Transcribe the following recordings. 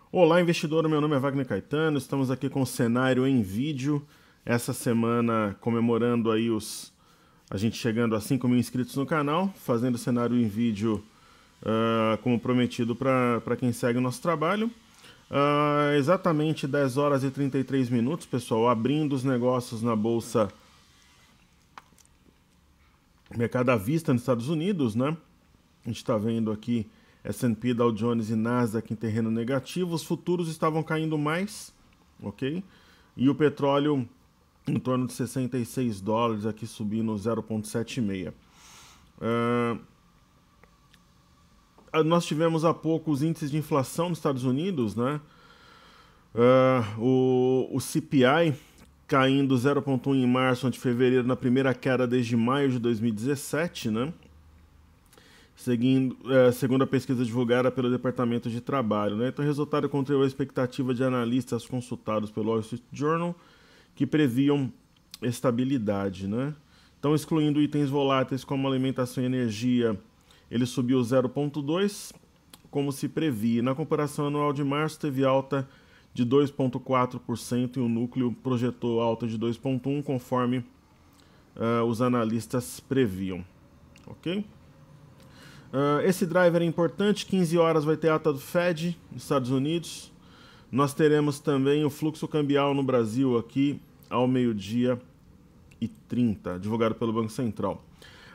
Olá, investidor. Meu nome é Wagner Caetano. Estamos aqui com o cenário em vídeo. Essa semana comemorando aí a gente chegando a 5 mil inscritos no canal, fazendo o cenário em vídeo como prometido para quem segue o nosso trabalho. Exatamente 10 horas e 33 minutos, pessoal, abrindo os negócios na Bolsa Mercado à Vista nos Estados Unidos, né? A gente está vendo aqui S&P, Dow Jones e Nasdaq em terreno negativo. Os futuros estavam caindo mais, ok? E o petróleo em torno de 66 dólares, aqui subindo 0,76. Nós tivemos há pouco os índices de inflação nos Estados Unidos, né? O CPI caindo 0,1 em março ante fevereiro, na primeira queda desde maio de 2017, né? Segundo a pesquisa divulgada pelo Departamento de Trabalho, né? Então, o resultado contrariou a expectativa de analistas consultados pelo Wall Street Journal, que previam estabilidade, né? Então, excluindo itens voláteis como alimentação e energia, ele subiu 0,2, como se previa. Na comparação anual de março, teve alta de 2,4% e o núcleo projetou alta de 2,1%, conforme os analistas previam. Ok? Esse driver é importante. 15 horas vai ter ata do Fed nos Estados Unidos. Nós teremos também o fluxo cambial no Brasil aqui ao 12h30, divulgado pelo Banco Central.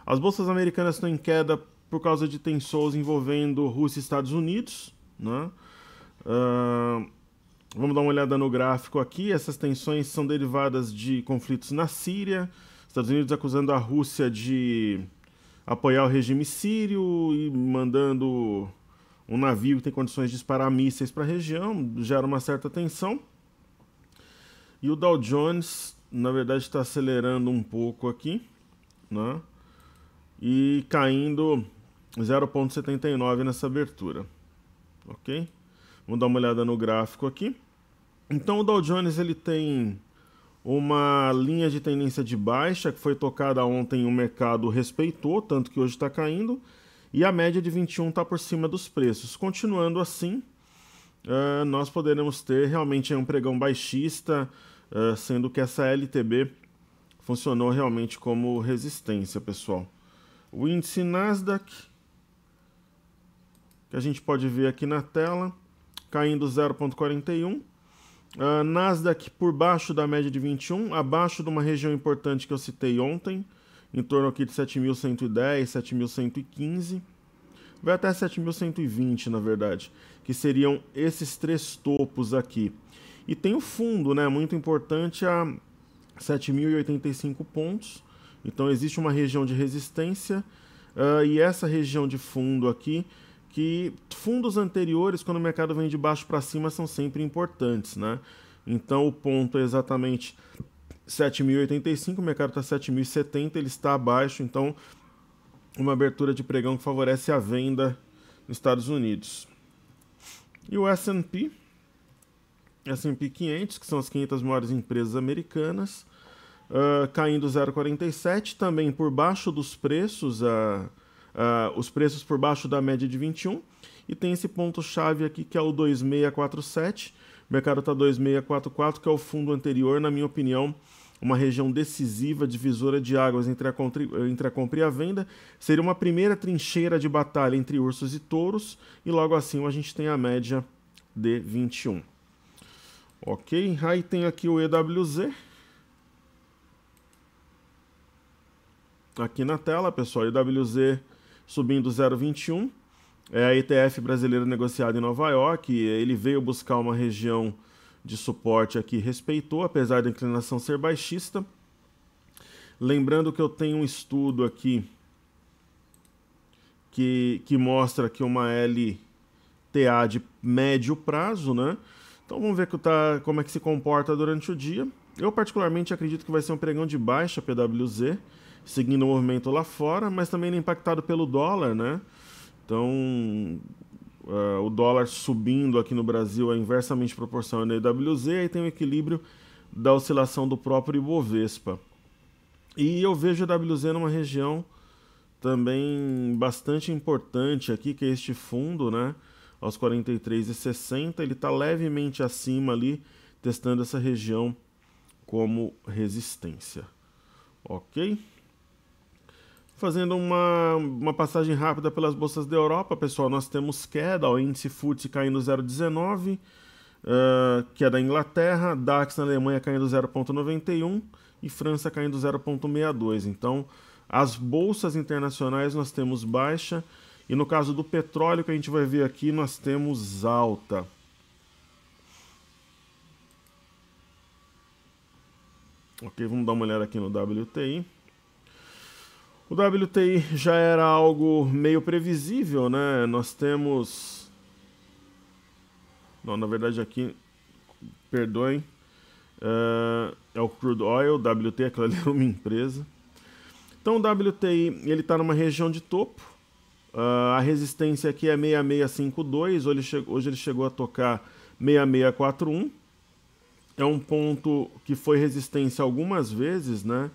As bolsas americanas estão em queda por causa de tensões envolvendo Rússia e Estados Unidos, né? Vamos dar uma olhada no gráfico aqui. Essas tensões são derivadas de conflitos na Síria, Estados Unidos acusando a Rússia de apoiar o regime sírio e mandando um navio que tem condições de disparar mísseis para a região, gera uma certa tensão. E o Dow Jones, na verdade, está acelerando um pouco aqui, né? E caindo 0,79 nessa abertura, ok? Vamos dar uma olhada no gráfico aqui. Então o Dow Jones ele tem uma linha de tendência de baixa que foi tocada ontem, o mercado respeitou, tanto que hoje está caindo, e a média de 21 está por cima dos preços. Continuando assim, nós poderemos ter realmente um pregão baixista, sendo que essa LTB funcionou realmente como resistência, pessoal. O índice Nasdaq, que a gente pode ver aqui na tela, caindo 0,41. Nasdaq por baixo da média de 21, abaixo de uma região importante que eu citei ontem, em torno aqui de 7.110, 7.115, vai até 7.120 na verdade, que seriam esses três topos aqui. E tem o fundo, né, muito importante, a 7.085 pontos, então existe uma região de resistência, e essa região de fundo aqui, que fundos anteriores, quando o mercado vem de baixo para cima, são sempre importantes, né? Então o ponto é exatamente 7.085, o mercado está 7.070, ele está abaixo, então uma abertura de pregão que favorece a venda nos Estados Unidos. E o S&P 500, que são as 500 maiores empresas americanas, caindo 0,47, também por baixo dos preços, os preços por baixo da média de 21, e tem esse ponto-chave aqui que é o 2647, o mercado está 2644, que é o fundo anterior, na minha opinião, uma região decisiva, divisora de águas entre a compra e a venda, seria uma primeira trincheira de batalha entre ursos e touros, e logo acima a gente tem a média de 21. Ok, aí tem aqui o EWZ, aqui na tela, pessoal, EWZ subindo 0,21, é a ETF brasileira negociada em Nova York, ele veio buscar uma região de suporte aqui, respeitou, apesar da inclinação ser baixista. Lembrando que eu tenho um estudo aqui que mostra aqui uma LTA de médio prazo, né? Então vamos ver como é que se comporta durante o dia. Eu particularmente acredito que vai ser um pregão de baixa PWZ, seguindo o movimento lá fora, mas também impactado pelo dólar, né? Então, o dólar subindo aqui no Brasil é inversamente proporcional ao EWZ, e tem o equilíbrio da oscilação do próprio Ibovespa. E eu vejo o EWZ numa região também bastante importante aqui, que é este fundo, né? aos 43,60. Ele está levemente acima ali, testando essa região como resistência. Ok? Fazendo uma passagem rápida pelas bolsas da Europa, pessoal, nós temos queda, o índice FTSE caindo 0,19, que é da Inglaterra, DAX na Alemanha caindo 0,91 e França caindo 0,62. Então, as bolsas internacionais nós temos baixa, e no caso do petróleo, que a gente vai ver aqui, nós temos alta. Ok, vamos dar uma olhada aqui no WTI. O WTI já era algo meio previsível, né? Nós temos... Não, na verdade aqui, perdoem, é o Crude Oil, WTI, aquela ali é uma empresa. Então o WTI, ele está numa região de topo, a resistência aqui é 6652, hoje ele chegou a tocar 6641. É um ponto que foi resistência algumas vezes, né?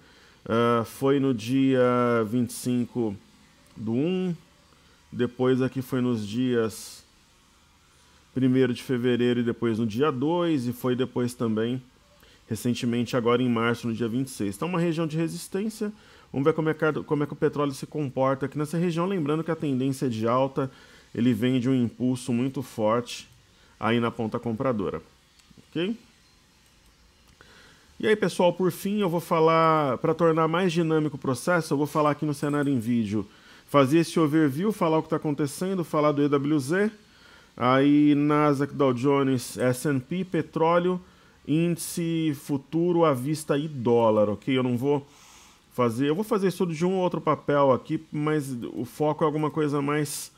Foi no dia 25/1, depois aqui foi nos dias 1º de fevereiro e depois no dia 2, e foi depois também, recentemente, agora em março, no dia 26. Então, uma região de resistência. Vamos ver como é que o petróleo se comporta aqui nessa região, lembrando que a tendência é de alta, ele vem de um impulso muito forte aí na ponta compradora. Ok? E aí, pessoal, por fim, eu vou falar, para tornar mais dinâmico o processo, eu vou falar aqui no cenário em vídeo, fazer esse overview, falar o que está acontecendo, falar do EWZ, aí Nasdaq, Dow Jones, S&P, petróleo, índice futuro à vista e dólar, ok? Eu vou fazer estudo de um ou outro papel aqui, mas o foco é alguma coisa mais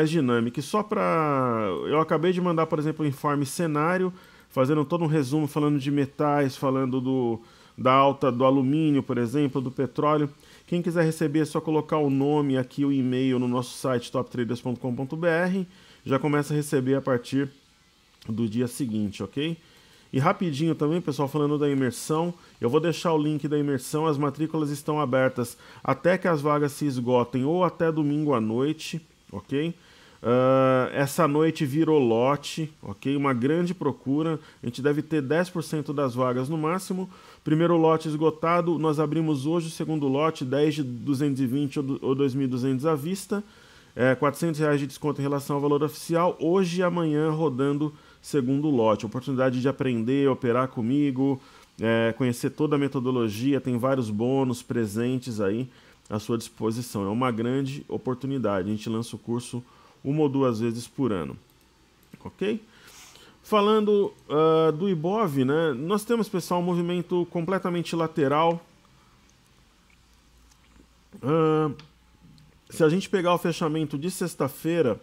dinâmica. E só para... Eu acabei de mandar, por exemplo, o informe cenário, fazendo todo um resumo, falando de metais, falando da alta do alumínio, por exemplo, do petróleo. Quem quiser receber é só colocar o nome aqui, o e-mail no nosso site toptraders.com.br. Já começa a receber a partir do dia seguinte, ok? E rapidinho também, pessoal, falando da imersão, eu vou deixar o link da imersão, as matrículas estão abertas até que as vagas se esgotem ou até domingo à noite, ok? Essa noite virou lote, ok? Uma grande procura, a gente deve ter 10% das vagas no máximo. Primeiro lote esgotado, nós abrimos hoje o segundo lote, 10 de 220 ou 2.200 à vista, R$400 de desconto em relação ao valor oficial. Hoje e amanhã rodando segundo lote, oportunidade de aprender, operar comigo, conhecer toda a metodologia, tem vários bônus presentes aí à sua disposição. É uma grande oportunidade, a gente lança o curso 1 ou 2 vezes por ano, ok? Falando do Ibov, né, nós temos, pessoal, um movimento completamente lateral. Se a gente pegar o fechamento de sexta-feira,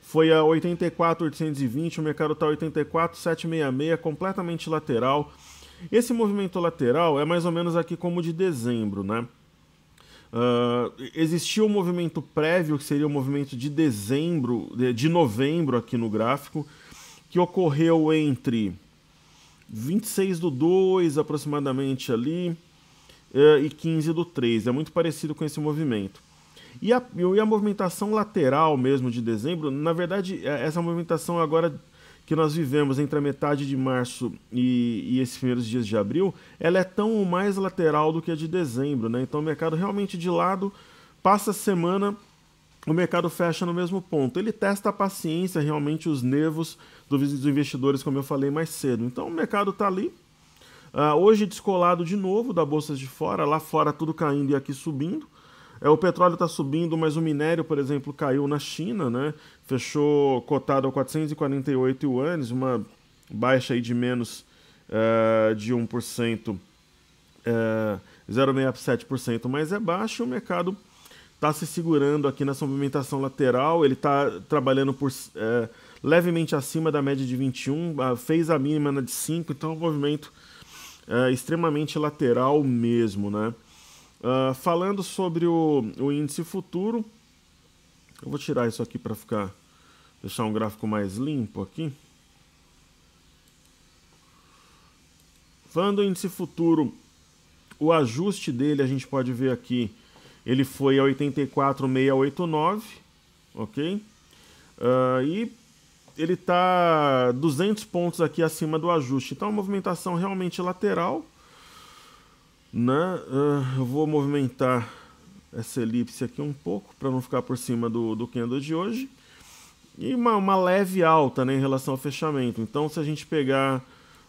foi a 84.820, o mercado está 84.766, completamente lateral. Esse movimento lateral é mais ou menos aqui como o de dezembro, né? Existia um movimento prévio, que seria o movimento de novembro aqui no gráfico, que ocorreu entre 26/2 aproximadamente ali e 15/3. É muito parecido com esse movimento. E a movimentação lateral mesmo de dezembro, na verdade, essa movimentação agora que nós vivemos entre a metade de março e esses primeiros dias de abril, ela é tão mais lateral do que a de dezembro, né? Então o mercado realmente de lado, passa a semana, o mercado fecha no mesmo ponto. Ele testa a paciência, realmente os nervos dos investidores, como eu falei mais cedo. Então o mercado está ali, hoje descolado de novo da bolsa de fora, lá fora tudo caindo e aqui subindo. O petróleo está subindo, mas o minério, por exemplo, caiu na China, né? Fechou cotado a 448 yuanes, uma baixa aí de menos de 1%, 0,67%, mas é baixo. O mercado está se segurando aqui nessa movimentação lateral, ele está trabalhando levemente acima da média de 21, fez a mínima na de 5, então é um movimento extremamente lateral mesmo, né? Falando sobre o índice futuro, eu vou tirar isso aqui para deixar um gráfico mais limpo aqui. Falando do índice futuro, o ajuste dele a gente pode ver aqui, ele foi a 84.689, ok? E ele está 200 pontos aqui acima do ajuste. Então, a movimentação realmente lateral, né? Eu vou movimentar essa elipse aqui um pouco para não ficar por cima do candle de hoje. E uma leve alta, né, em relação ao fechamento. Então, se a gente pegar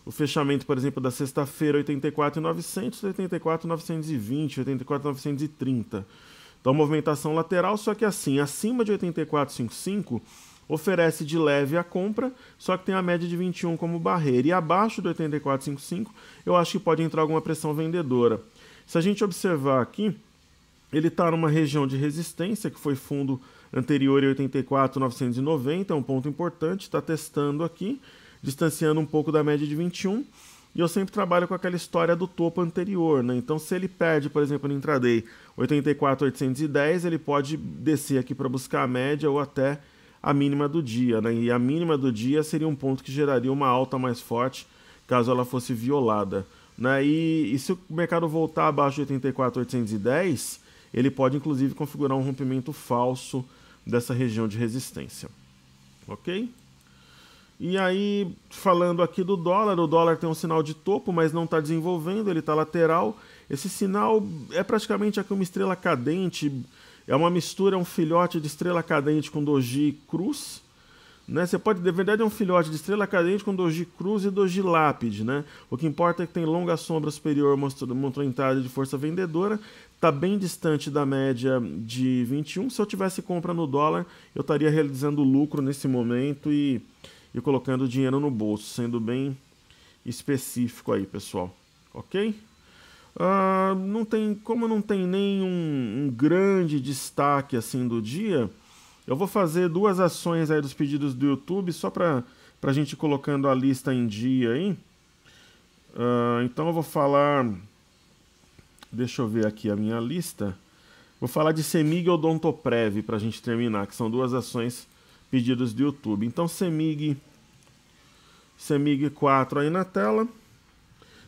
o fechamento, por exemplo, da sexta-feira, 84.900, 84.920, 84.930. Então, movimentação lateral, só que assim, acima de 84.55 oferece de leve a compra, só que tem a média de 21 como barreira. E abaixo do 84.55, eu acho que pode entrar alguma pressão vendedora. Se a gente observar aqui, ele está numa região de resistência, que foi fundo anterior em 84.990, é um ponto importante, está testando aqui, distanciando um pouco da média de 21, e eu sempre trabalho com aquela história do topo anterior, né? Então, se ele perde, por exemplo, no intraday 84.810, ele pode descer aqui para buscar a média ou até a mínima do dia, né? E a mínima do dia seria um ponto que geraria uma alta mais forte, caso ela fosse violada, né? E se o mercado voltar abaixo de 84.810, ele pode inclusive configurar um rompimento falso dessa região de resistência, ok? E aí, falando aqui do dólar, o dólar tem um sinal de topo, mas não está desenvolvendo, ele está lateral. Esse sinal é praticamente aqui uma estrela cadente, é uma mistura, é um filhote de estrela cadente com doji cruz, né? Você pode, de verdade, é um filhote de estrela cadente com doji cruz e doji lápide, né? O que importa é que tem longa sombra superior, mostrou entrada de força vendedora, está bem distante da média de 21. Se eu tivesse compra no dólar, eu estaria realizando lucro nesse momento e colocando dinheiro no bolso, sendo bem específico aí, pessoal, ok? Como não tem nenhum grande destaque assim do dia, eu vou fazer duas ações aí dos pedidos do YouTube, só para a gente ir colocando a lista em dia aí. Então eu vou falar, deixa eu ver aqui a minha lista, vou falar de CEMIG e Odontoprev para a gente terminar, que são duas ações pedidos do YouTube. Então CEMIG 4 aí na tela.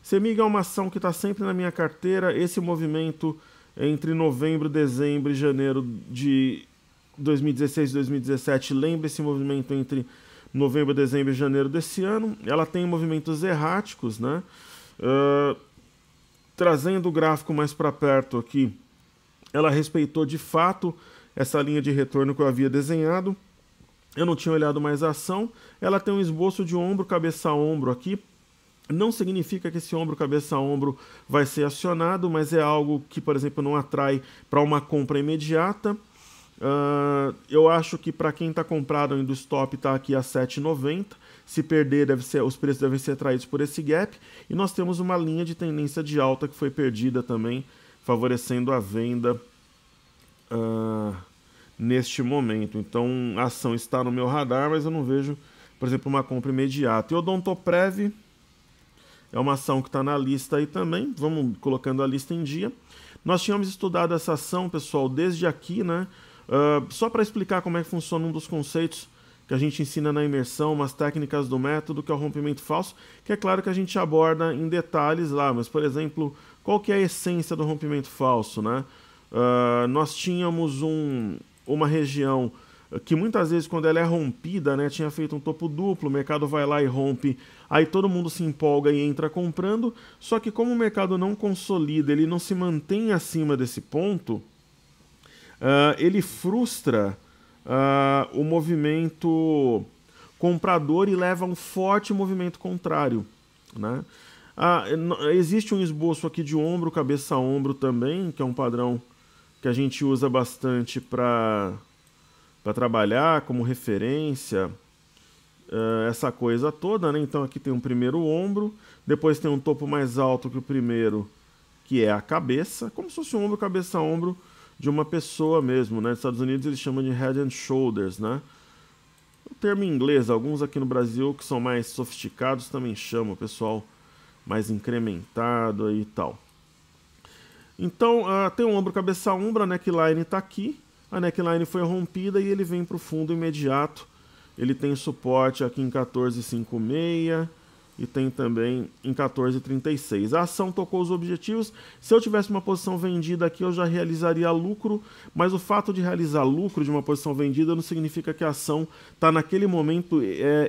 CEMIG é uma ação que está sempre na minha carteira. Esse movimento entre novembro, dezembro e janeiro de 2016 e 2017 lembra esse movimento entre novembro, dezembro e janeiro desse ano. Ela tem movimentos erráticos, né? Trazendo o gráfico mais para perto aqui, ela respeitou de fato essa linha de retorno que eu havia desenhado. Eu não tinha olhado mais a ação. Ela tem um esboço de ombro, cabeça a ombro aqui. Não significa que esse ombro, cabeça a ombro vai ser acionado, mas é algo que, por exemplo, não atrai para uma compra imediata. Eu acho que para quem está comprado ainda o stop está aqui a 7,90. Se perder, os preços devem ser atraídos por esse gap. E nós temos uma linha de tendência de alta que foi perdida também, favorecendo a venda neste momento. Então a ação está no meu radar, mas eu não vejo, por exemplo, uma compra imediata. E o Odontoprev é uma ação que está na lista aí também. Vamos colocando a lista em dia. Nós tínhamos estudado essa ação, pessoal, desde aqui, né? Só para explicar como é que funciona um dos conceitos que a gente ensina na imersão, umas técnicas do método, que é o rompimento falso, que é claro que a gente aborda em detalhes lá, mas, por exemplo, qual que é a essência do rompimento falso, né? Nós tínhamos uma região que muitas vezes, quando ela é rompida, né, tinha feito um topo duplo, o mercado vai lá e rompe, aí todo mundo se empolga e entra comprando, só que como o mercado não consolida, ele não se mantém acima desse ponto, ele frustra o movimento comprador e leva a um forte movimento contrário, né? Existe um esboço aqui de ombro, cabeça a ombro também, que é um padrão que a gente usa bastante para trabalhar como referência, essa coisa toda, né? Então aqui tem um primeiro ombro, depois tem um topo mais alto que o primeiro, que é a cabeça, como se fosse um ombro, cabeça a ombro de uma pessoa mesmo, né? Nos Estados Unidos eles chamam de head and shoulders, né? O termo em inglês, alguns aqui no Brasil que são mais sofisticados também chamam, o pessoal mais incrementado aí e tal. Então, tem um ombro, cabeça a ombro, a neckline está aqui, a neckline foi rompida e ele vem para o fundo imediato. Ele tem suporte aqui em 14,56, e tem também em 14,36. A ação tocou os objetivos. Se eu tivesse uma posição vendida aqui, eu já realizaria lucro, mas o fato de realizar lucro de uma posição vendida não significa que a ação está naquele momento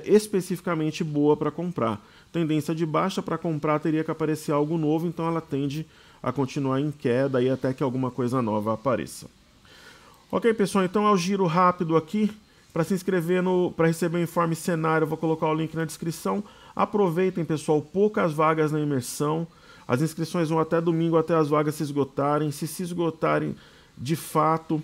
especificamente boa para comprar. Tendência de baixa, para comprar teria que aparecer algo novo, então ela tende a continuar em queda e até que alguma coisa nova apareça. Ok, pessoal, então é o giro rápido aqui. Para se inscrever para receber o informe cenário, eu vou colocar o link na descrição. Aproveitem, pessoal, poucas vagas na imersão. As inscrições vão até domingo, até as vagas se esgotarem. Se esgotarem de fato,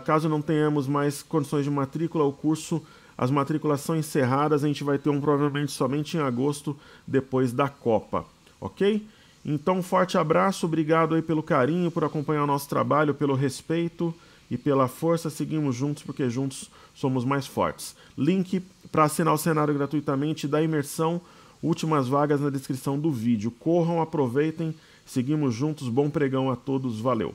caso não tenhamos mais condições de matrícula, o curso, as matrículas são encerradas. A gente vai ter provavelmente somente em agosto, depois da Copa, ok? Então, um forte abraço, obrigado aí pelo carinho, por acompanhar o nosso trabalho, pelo respeito e pela força. Seguimos juntos, porque juntos somos mais fortes. Link para assinar o cenário gratuitamente da imersão, últimas vagas na descrição do vídeo. Corram, aproveitem, seguimos juntos, bom pregão a todos, valeu!